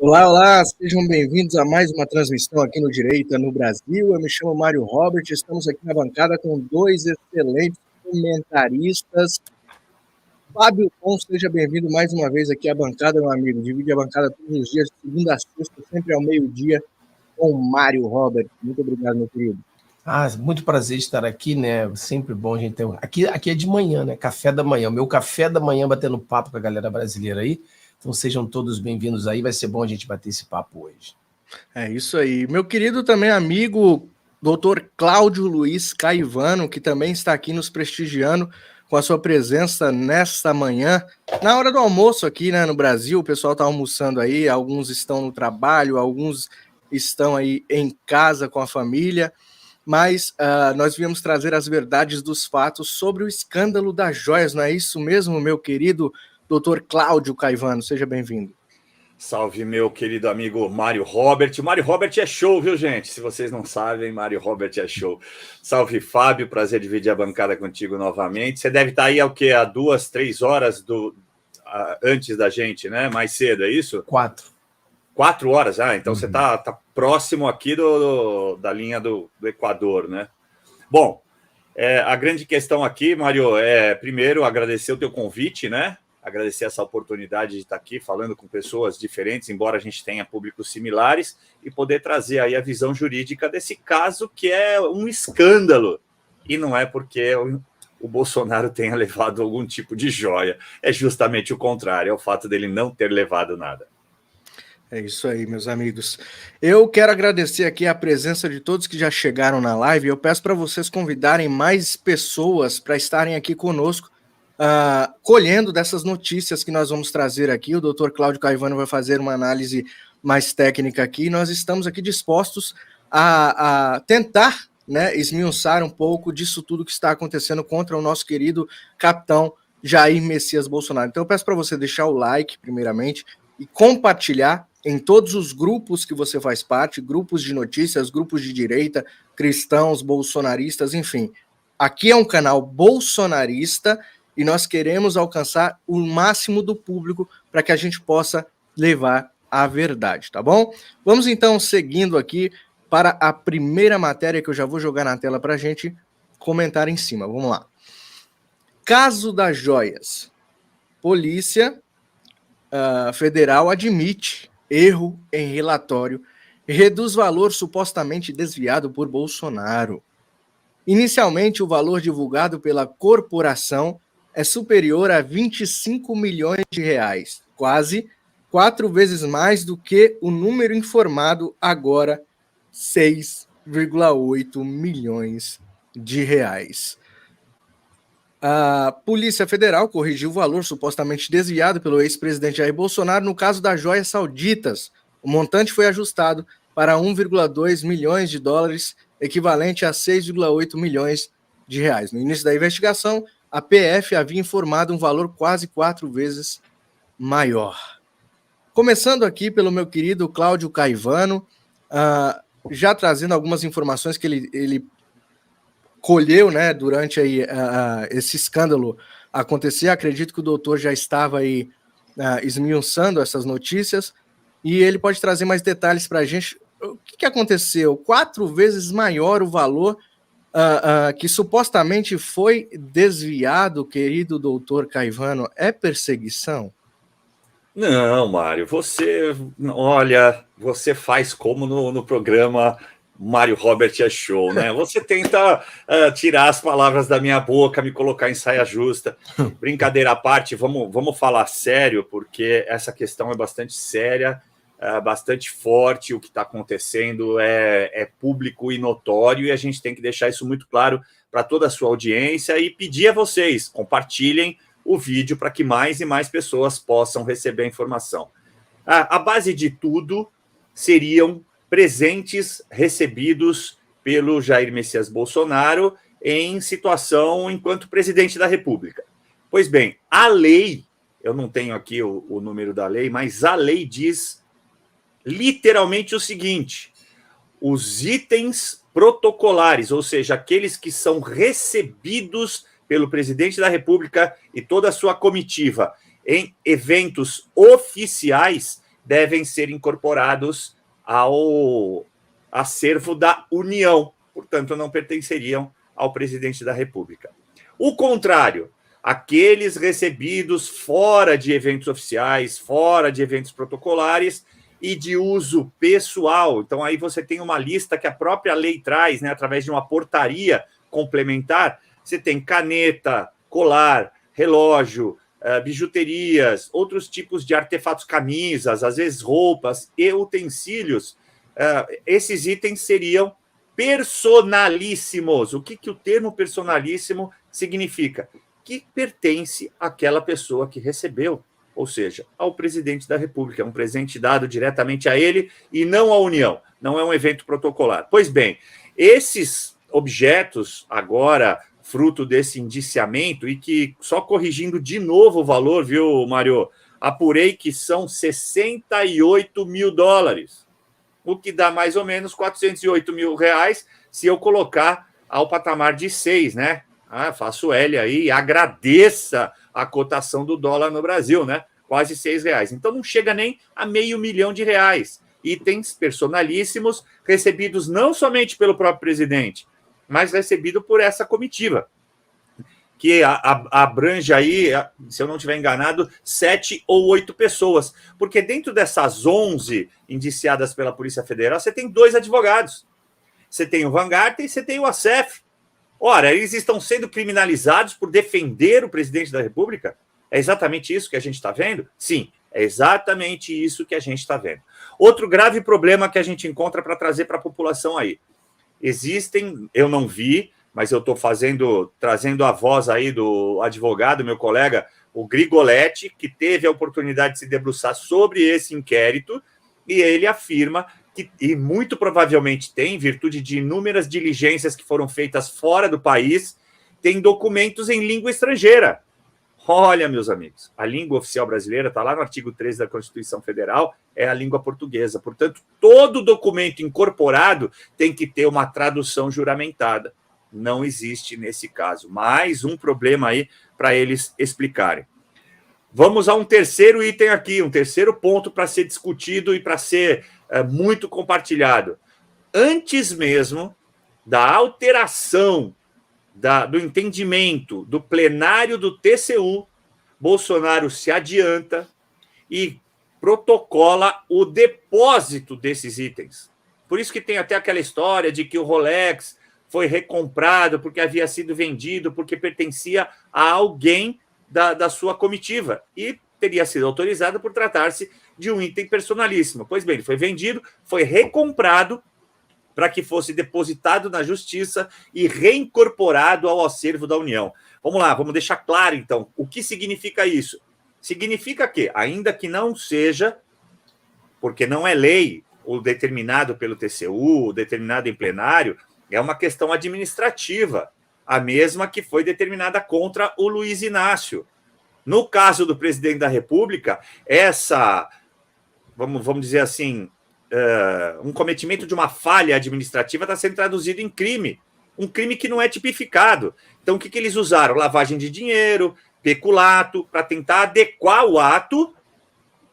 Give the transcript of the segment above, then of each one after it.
Olá, olá, sejam bem-vindos a mais uma transmissão aqui no Direita no Brasil. Eu me chamo Mário Robert, estamos aqui na bancada com dois excelentes comentaristas. Fábio Pon, seja bem-vindo mais uma vez aqui à bancada, meu amigo. Divide a bancada todos os dias, de segunda a sexta, sempre ao meio-dia, com o Mário Robert. Muito obrigado, meu querido. Muito prazer estar aqui, né? Sempre bom a gente ter. Aqui é de manhã, né? Café da manhã. O meu café da manhã batendo papo com a galera brasileira aí. Então sejam todos bem-vindos aí. Vai ser bom a gente bater esse papo hoje. É isso aí. Meu querido também amigo, doutor Cláudio Luiz Caivano, que também está aqui nos prestigiando com a sua presença nesta manhã. Na hora do almoço aqui, né, no Brasil, o pessoal está almoçando aí, alguns estão no trabalho, alguns estão aí em casa com a família, mas nós viemos trazer as verdades dos fatos sobre o escândalo das joias, não é isso mesmo, meu querido doutor Cláudio Caivano? Seja bem-vindo. Salve, meu querido amigo Mário Robert. Mário Robert é show, viu, gente? Se vocês não sabem, Mário Robert é show. Salve, Fábio. Prazer dividir a bancada contigo novamente. Você deve estar aí há 2, 3 horas antes da gente, né? Mais cedo, é isso? 4. 4 horas? Então você tá próximo aqui da linha do Equador, né? Bom, a grande questão aqui, Mário, primeiro agradecer o teu convite, né? Agradecer essa oportunidade de estar aqui falando com pessoas diferentes, embora a gente tenha públicos similares, e poder trazer aí a visão jurídica desse caso, que é um escândalo. E não é porque o Bolsonaro tenha levado algum tipo de joia, é justamente o contrário, é o fato dele não ter levado nada. É isso aí, meus amigos. Eu quero agradecer aqui a presença de todos que já chegaram na live. Eu peço para vocês convidarem mais pessoas para estarem aqui conosco, colhendo dessas notícias que nós vamos trazer aqui. O doutor Cláudio Caivano vai fazer uma análise mais técnica aqui. Nós estamos aqui dispostos a tentar, né, esmiuçar um pouco disso tudo que está acontecendo contra o nosso querido capitão Jair Messias Bolsonaro. Então eu peço para você deixar o like, primeiramente, e compartilhar em todos os grupos que você faz parte, grupos de notícias, grupos de direita, cristãos, bolsonaristas, enfim. Aqui é um canal bolsonarista e nós queremos alcançar o máximo do público para que a gente possa levar a verdade, tá bom? Vamos então seguindo aqui para a primeira matéria que eu já vou jogar na tela para a gente comentar em cima. Vamos lá. Caso das joias. Polícia Federal admite erro em relatório e reduz valor supostamente desviado por Bolsonaro. Inicialmente, o valor divulgado pela corporação é superior a 25 milhões de reais, quase 4 vezes mais do que o número informado agora, 6,8 milhões de reais. A Polícia Federal corrigiu o valor supostamente desviado pelo ex-presidente Jair Bolsonaro no caso das joias sauditas. O montante foi ajustado para 1,2 milhões de dólares, equivalente a 6,8 milhões de reais. No início da investigação, a PF havia informado um valor quase 4 vezes maior. Começando aqui pelo meu querido Cláudio Caivano, já trazendo algumas informações que ele colheu, né, durante aí, esse escândalo acontecer. Acredito que o doutor já estava aí esmiuçando essas notícias e ele pode trazer mais detalhes para a gente. O que aconteceu? 4 vezes maior o valor que supostamente foi desviado, querido doutor Caivano. É perseguição? Não, Mário, você faz como no programa Mário Robert é show, né? Você tenta tirar as palavras da minha boca, me colocar em saia justa. Brincadeira à parte, vamos falar sério, porque essa questão é bastante séria, bastante forte. O que está acontecendo é público e notório, e a gente tem que deixar isso muito claro para toda a sua audiência e pedir a vocês, compartilhem o vídeo para que mais e mais pessoas possam receber a informação. A base de tudo seriam presentes recebidos pelo Jair Messias Bolsonaro em situação enquanto presidente da República. Pois bem, a lei, eu não tenho aqui o número da lei, mas a lei diz literalmente o seguinte: os itens protocolares, ou seja, aqueles que são recebidos pelo presidente da República e toda a sua comitiva em eventos oficiais, devem ser incorporados ao acervo da União, portanto, não pertenceriam ao presidente da República. O contrário, aqueles recebidos fora de eventos oficiais, fora de eventos protocolares e de uso pessoal. Então, aí você tem uma lista que a própria lei traz, né, através de uma portaria complementar. Você tem caneta, colar, relógio, bijuterias, outros tipos de artefatos, camisas, às vezes roupas e utensílios. Esses itens seriam personalíssimos. O que o termo personalíssimo significa? Que pertence àquela pessoa que recebeu, ou seja, ao presidente da República. É um presente dado diretamente a ele e não à União. Não é um evento protocolar. Pois bem, esses objetos, agora fruto desse indiciamento, e que, só corrigindo de novo o valor, viu, Mário? Apurei que são 68 mil dólares. O que dá mais ou menos 408 mil reais, se eu colocar ao patamar de 6, né? Faço L aí, agradeça a cotação do dólar no Brasil, né? Quase R$6. Então não chega nem a R$500 mil. Itens personalíssimos, recebidos não somente pelo próprio presidente, mas recebido por essa comitiva, que abrange aí, se eu não estiver enganado, 7 ou 8 pessoas. Porque dentro dessas 11 indiciadas pela Polícia Federal, você tem 2 advogados. Você tem o Van Garten e você tem o Assef. Ora, eles estão sendo criminalizados por defender o presidente da República? É exatamente isso que a gente está vendo? Sim, é exatamente isso que a gente está vendo. Outro grave problema que a gente encontra para trazer para a população aí. Existem, eu não vi, mas eu estou trazendo a voz aí do advogado, meu colega, o Grigoletti, que teve a oportunidade de se debruçar sobre esse inquérito, e ele afirma que, e muito provavelmente tem, em virtude de inúmeras diligências que foram feitas fora do país, tem documentos em língua estrangeira. Olha, meus amigos, a língua oficial brasileira está lá no artigo 13 da Constituição Federal, é a língua portuguesa. Portanto, todo documento incorporado tem que ter uma tradução juramentada. Não existe nesse caso. Mais um problema aí para eles explicarem. Vamos a um terceiro item aqui, um terceiro ponto para ser discutido e para ser muito compartilhado. Antes mesmo da alteração do entendimento do plenário do TCU, Bolsonaro se adianta e protocola o depósito desses itens. Por isso que tem até aquela história de que o Rolex foi recomprado porque havia sido vendido, porque pertencia a alguém da sua comitiva e teria sido autorizado por tratar-se de um item personalíssimo. Pois bem, ele foi vendido, foi recomprado para que fosse depositado na Justiça e reincorporado ao acervo da União. Vamos lá, vamos deixar claro, então, o que significa isso. Significa que, ainda que não seja, porque não é lei, o determinado pelo TCU, o determinado em plenário, é uma questão administrativa, a mesma que foi determinada contra o Luiz Inácio. No caso do presidente da República, essa, vamos dizer assim, um cometimento de uma falha administrativa está sendo traduzido em crime, um crime que não é tipificado. Então, o que eles usaram? Lavagem de dinheiro, peculato, para tentar adequar o ato,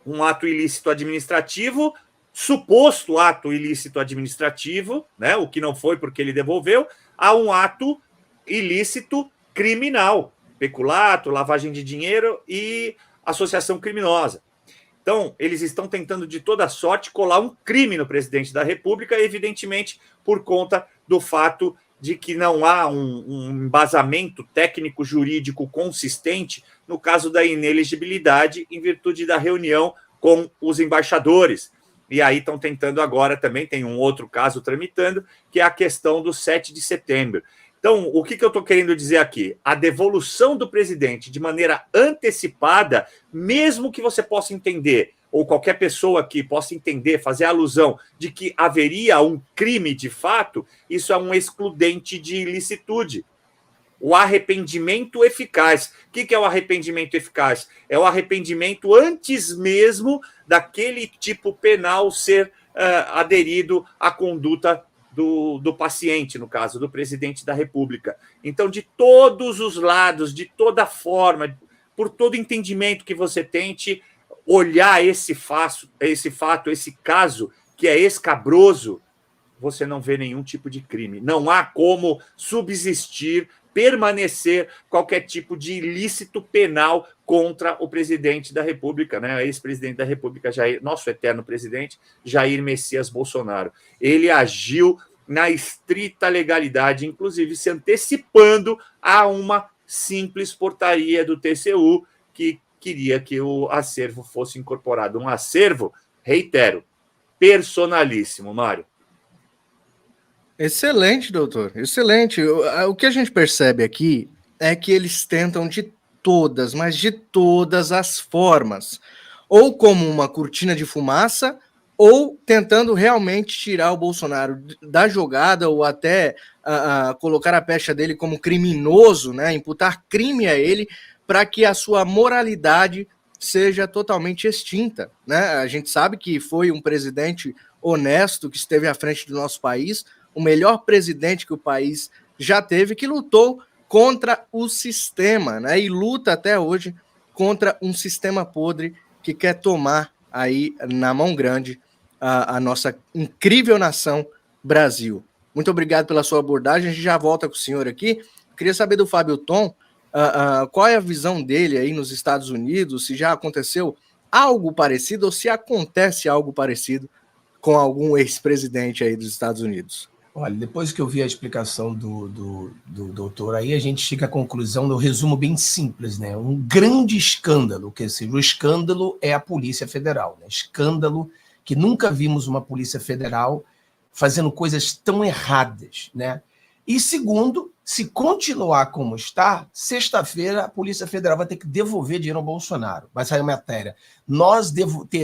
um ato ilícito administrativo, suposto ato ilícito administrativo, né, o que não foi porque ele devolveu, a um ato ilícito criminal, peculato, lavagem de dinheiro e associação criminosa. Então, eles estão tentando de toda sorte colar um crime no presidente da República, evidentemente por conta do fato de que não há um embasamento técnico-jurídico consistente no caso da inelegibilidade em virtude da reunião com os embaixadores. E aí estão tentando agora também, tem um outro caso tramitando, que é a questão do 7 de setembro. Então, o que eu estou querendo dizer aqui? A devolução do presidente de maneira antecipada, mesmo que você possa entender, ou qualquer pessoa que possa entender, fazer alusão de que haveria um crime de fato, isso é um excludente de ilicitude. O arrependimento eficaz. O que é o arrependimento eficaz? É o arrependimento antes mesmo daquele tipo penal ser aderido à conduta do paciente, no caso, do presidente da República. Então, de todos os lados, de toda forma, por todo entendimento que você tente, olhar esse fato, esse caso que é escabroso, você não vê nenhum tipo de crime. Não há como subsistir, permanecer qualquer tipo de ilícito penal contra o presidente da República, né? Ex-presidente da República, nosso eterno presidente, Jair Messias Bolsonaro. Ele agiu na estrita legalidade, inclusive se antecipando a uma simples portaria do TCU que queria que o acervo fosse incorporado. Um acervo, reitero, personalíssimo, Mário. Excelente, doutor. Excelente. O que a gente percebe aqui é que eles tentam de todas, mas de todas as formas, ou como uma cortina de fumaça, ou tentando realmente tirar o Bolsonaro da jogada, ou até colocar a pecha dele como criminoso, né? Imputar crime a ele, para que a sua moralidade seja totalmente extinta, né? A gente sabe que foi um presidente honesto que esteve à frente do nosso país, o melhor presidente que o país já teve, que lutou contra o sistema, né? E luta até hoje contra um sistema podre que quer tomar aí na mão grande a nossa incrível nação Brasil. Muito obrigado pela sua abordagem. A gente já volta com o senhor aqui. Queria saber do Fábio Tom, qual é a visão dele aí nos Estados Unidos, se já aconteceu algo parecido ou se acontece algo parecido com algum ex-presidente aí dos Estados Unidos. Olha, depois que eu vi a explicação do doutor, aí a gente chega à conclusão do resumo bem simples, né? Um grande escândalo, que o escândalo é a Polícia Federal, né? Escândalo que nunca vimos uma Polícia Federal fazendo coisas tão erradas, né? E segundo, se continuar como está, sexta-feira a Polícia Federal vai ter que devolver dinheiro ao Bolsonaro. Vai sair uma matéria. Nós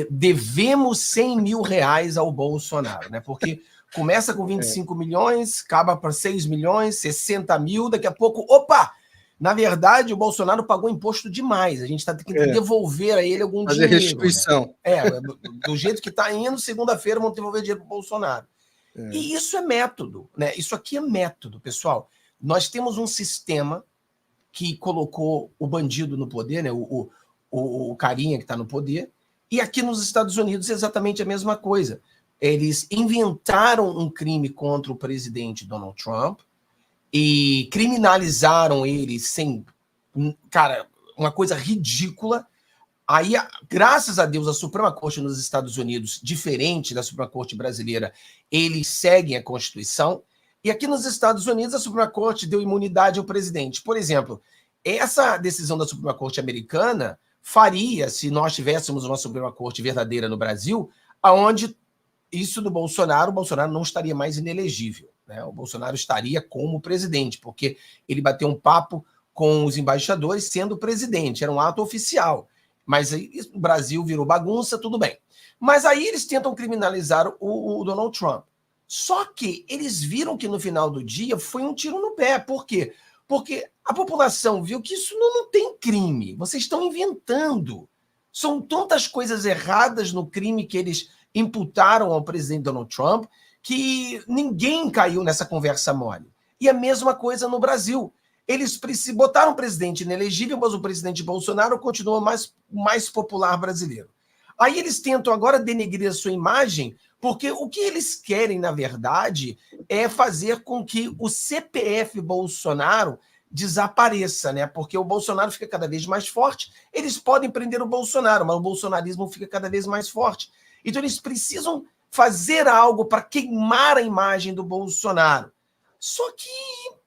devemos 100 mil reais ao Bolsonaro, né? Porque começa com 25 milhões, acaba para 6 milhões, 60 mil, daqui a pouco, opa! Na verdade, o Bolsonaro pagou imposto demais. A gente está tendo que devolver a ele algum dinheiro. Fazer restituição. Né? Do jeito que está indo, segunda-feira vão devolver dinheiro para o Bolsonaro. E isso é método, né? Isso aqui é método, pessoal. Nós temos um sistema que colocou o bandido no poder, né? O carinha que está no poder, e aqui nos Estados Unidos é exatamente a mesma coisa. Eles inventaram um crime contra o presidente Donald Trump e criminalizaram ele sem... Cara, uma coisa ridícula. Aí, graças a Deus, a Suprema Corte nos Estados Unidos, diferente da Suprema Corte brasileira, eles seguem a Constituição. E aqui nos Estados Unidos, a Suprema Corte deu imunidade ao presidente. Por exemplo, essa decisão da Suprema Corte americana faria, se nós tivéssemos uma Suprema Corte verdadeira no Brasil, aonde isso do Bolsonaro, o Bolsonaro não estaria mais inelegível, né? O Bolsonaro estaria como presidente, porque ele bateu um papo com os embaixadores sendo presidente, era um ato oficial. Mas aí o Brasil virou bagunça, tudo bem. Mas aí eles tentam criminalizar o Donald Trump. Só que eles viram que no final do dia foi um tiro no pé. Por quê? Porque a população viu que isso não tem crime. Vocês estão inventando. São tantas coisas erradas no crime que eles imputaram ao presidente Donald Trump que ninguém caiu nessa conversa mole. E a mesma coisa no Brasil. Eles botaram um presidente inelegível, mas o presidente Bolsonaro continua mais popular brasileiro. Aí eles tentam agora denegrir a sua imagem, porque o que eles querem, na verdade, é fazer com que o CPF Bolsonaro desapareça, né? Porque o Bolsonaro fica cada vez mais forte, eles podem prender o Bolsonaro, mas o bolsonarismo fica cada vez mais forte. Então eles precisam fazer algo para queimar a imagem do Bolsonaro. Só que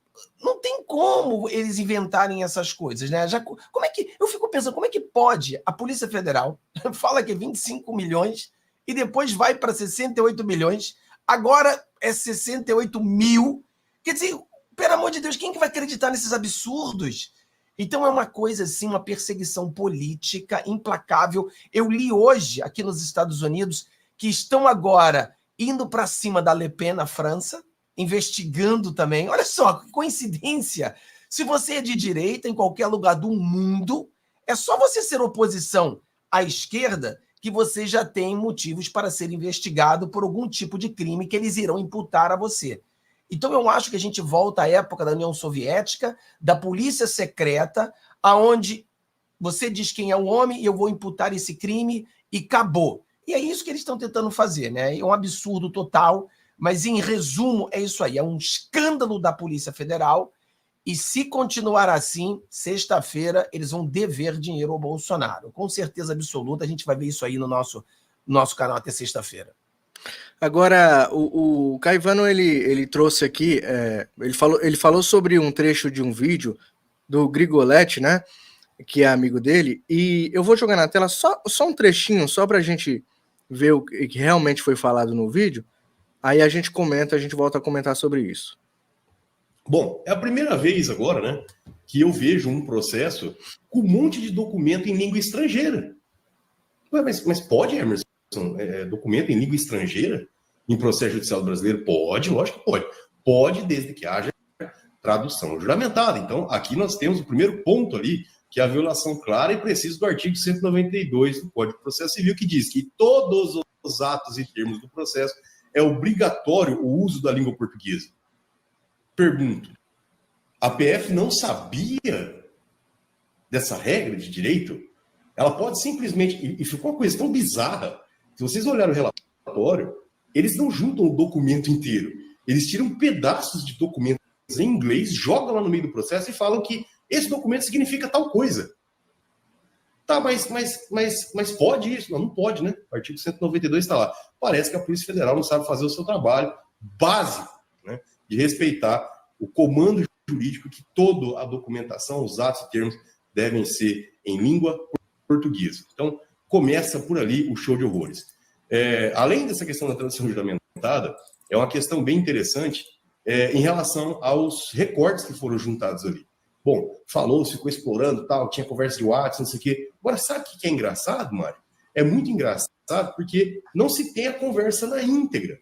não tem como eles inventarem essas coisas, né? Como é que eu fico pensando, como é que pode a Polícia Federal fala que é 25 milhões e depois vai para 68 milhões, agora é 68 mil? Quer dizer, pelo amor de Deus, quem que vai acreditar nesses absurdos? Então é uma coisa assim, uma perseguição política implacável. Eu li hoje, aqui nos Estados Unidos, que estão agora indo para cima da Le Pen na França, investigando também. Olha só, que coincidência. Se você é de direita em qualquer lugar do mundo, é só você ser oposição à esquerda que você já tem motivos para ser investigado por algum tipo de crime que eles irão imputar a você. Então eu acho que a gente volta à época da União Soviética, da polícia secreta, aonde você diz quem é o homem e eu vou imputar esse crime e acabou. E é isso que eles estão tentando fazer, né? É um absurdo total, mas em resumo é isso aí, é um escândalo da Polícia Federal e se continuar assim, sexta-feira eles vão dever dinheiro ao Bolsonaro. Com certeza absoluta, a gente vai ver isso aí no nosso canal até sexta-feira. Agora, o Caivano, ele trouxe aqui, ele falou sobre um trecho de um vídeo do Grigoletti, né, que é amigo dele, e eu vou jogar na tela só um trechinho, só para a gente ver o que realmente foi falado no vídeo, aí a gente volta a comentar sobre isso. Bom, é a primeira vez agora, né, que eu vejo um processo com um monte de documento em língua estrangeira. Ué, mas pode, Emerson, documento em língua estrangeira em processo judicial brasileiro? Pode, lógico que pode. Pode, desde que haja tradução juramentada. Então, aqui nós temos o primeiro ponto ali, que é a violação clara e precisa do artigo 192 do Código de Processo Civil, que diz que todos os atos e termos do processo é obrigatório o uso da língua portuguesa. Pergunto, a PF não sabia dessa regra de direito? Ela pode simplesmente... E ficou uma coisa tão bizarra. Se vocês olharem o relatório, eles não juntam o documento inteiro. Eles tiram pedaços de documentos em inglês, jogam lá no meio do processo e falam que esse documento significa tal coisa. Tá, mas pode isso? Não pode, né? O artigo 192 está lá. Parece que a Polícia Federal não sabe fazer o seu trabalho básico, né, de respeitar o comando jurídico, que toda a documentação, os atos e termos devem ser em língua portuguesa. Então, começa por ali o show de horrores. Além dessa questão da tradução juramentada, é uma questão bem interessante em relação aos recortes que foram juntados ali. Bom, falou-se, ficou explorando, tal, tinha conversa de WhatsApp, não sei o quê. Agora, sabe o que é engraçado, Mário? É muito engraçado porque não se tem a conversa na íntegra.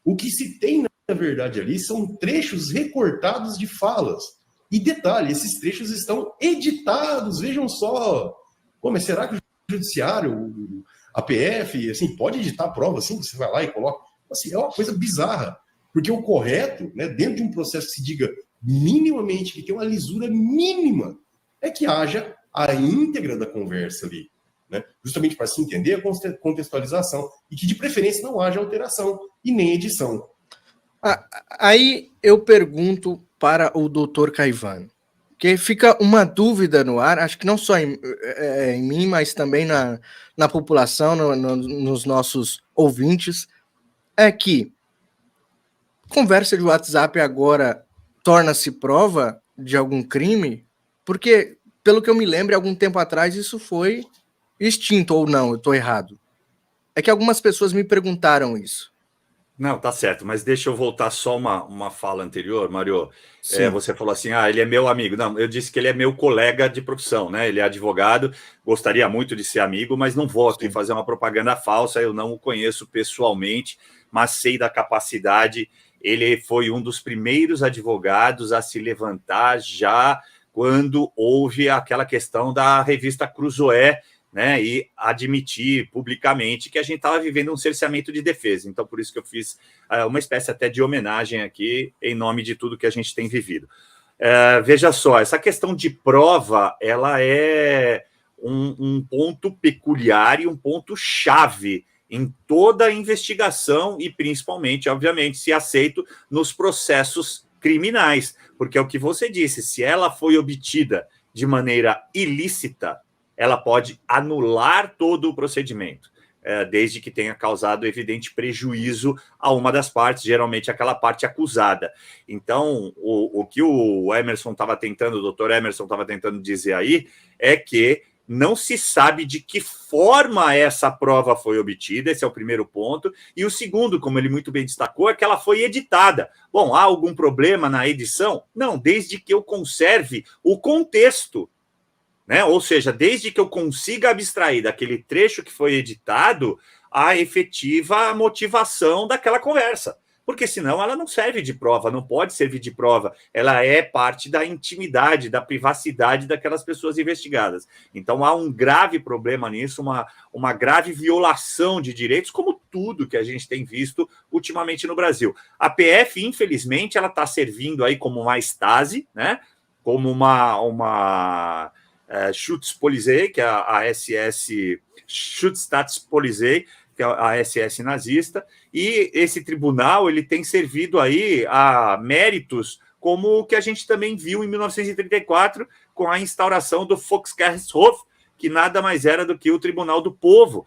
O que se tem, na verdade, ali são trechos recortados de falas. E detalhe, esses trechos estão editados, vejam só. Pô, mas será que o judiciário, a PF, assim, pode editar a prova assim? Você vai lá e coloca... Assim, é uma coisa bizarra. Porque o correto, né, dentro de um processo que se diga minimamente, que tem uma lisura mínima, é que haja a íntegra da conversa ali, né? Justamente para se entender a contextualização e que, de preferência, não haja alteração e nem edição. Aí eu pergunto para o doutor Caivano, que fica uma dúvida no ar, acho que não só em mim, mas também na população, nos nossos ouvintes, é que conversa de WhatsApp agora torna-se prova de algum crime? Porque, pelo que eu me lembro, algum tempo atrás isso foi extinto, ou não, eu estou errado. É que algumas pessoas me perguntaram isso. Não, tá certo, mas deixa eu voltar só uma fala anterior, Mário. Você falou assim, ele é meu amigo. Não, eu disse que ele é meu colega de profissão, né? Ele é advogado, gostaria muito de ser amigo, mas não vou aqui fazer uma propaganda falsa, eu não o conheço pessoalmente, mas sei da capacidade. Ele foi um dos primeiros advogados a se levantar já quando houve aquela questão da revista Cruzoé, né, e admitir publicamente que a gente estava vivendo um cerceamento de defesa. Então, por isso que eu fiz uma espécie até de homenagem aqui, em nome de tudo que a gente tem vivido. Veja só, essa questão de prova, ela é um ponto peculiar e um ponto chave em toda a investigação e, principalmente, obviamente, se aceito nos processos criminais, porque é o que você disse, se ela foi obtida de maneira ilícita, ela pode anular todo o procedimento, desde que tenha causado evidente prejuízo a uma das partes, geralmente aquela parte acusada. Então, o que o Emerson estava tentando, o doutor Emerson estava tentando dizer aí, é que não se sabe de que forma essa prova foi obtida, esse é o primeiro ponto. E o segundo, como ele muito bem destacou, é que ela foi editada. Bom, há algum problema na edição? Não, desde que eu conserve o contexto, né? Ou seja, desde que eu consiga abstrair daquele trecho que foi editado a efetiva motivação daquela conversa. Porque senão ela não serve de prova, não pode servir de prova. Ela é parte da intimidade, da privacidade daquelas pessoas investigadas. Então há um grave problema nisso, uma grave violação de direitos, como tudo que a gente tem visto ultimamente no Brasil. A PF, infelizmente, ela está servindo aí como uma estase, né? Como uma Schutzpolizei, que é a SS Schutzstaatspolizei, que é a SS nazista, e esse tribunal ele tem servido aí a méritos como o que a gente também viu em 1934 com a instauração do Volksgerichtshof, que nada mais era do que o Tribunal do Povo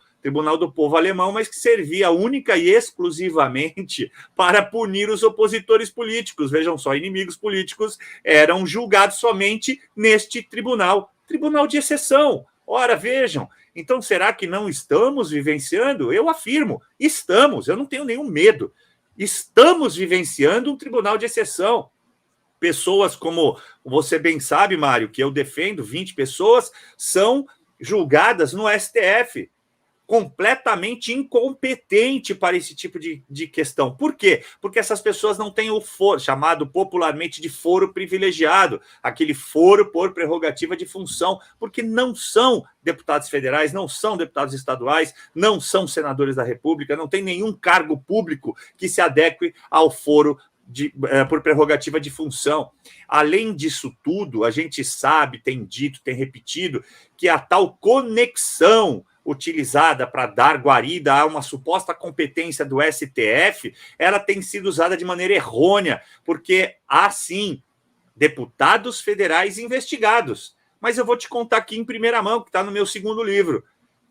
alemão, mas que servia única e exclusivamente para punir os opositores políticos. Vejam só, inimigos políticos eram julgados somente neste tribunal de exceção. Ora, vejam, então será que não estamos vivenciando? Eu afirmo, estamos, eu não tenho nenhum medo. Estamos vivenciando um tribunal de exceção. Pessoas como você bem sabe, Mário, que eu defendo, 20 pessoas, são julgadas no STF, completamente incompetente para esse tipo de questão. Por quê? Porque essas pessoas não têm o foro, chamado popularmente de foro privilegiado, aquele foro por prerrogativa de função, porque não são deputados federais, não são deputados estaduais, não são senadores da República, não tem nenhum cargo público que se adeque ao foro por prerrogativa de função. Além disso tudo, a gente sabe, tem dito, tem repetido, que a tal conexão utilizada para dar guarida a uma suposta competência do STF, ela tem sido usada de maneira errônea, porque há, sim, deputados federais investigados. Mas eu vou te contar aqui em primeira mão, que está no meu segundo livro.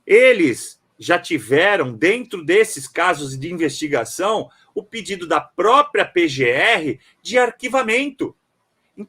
Eles já tiveram, dentro desses casos de investigação, o pedido da própria PGR de arquivamento.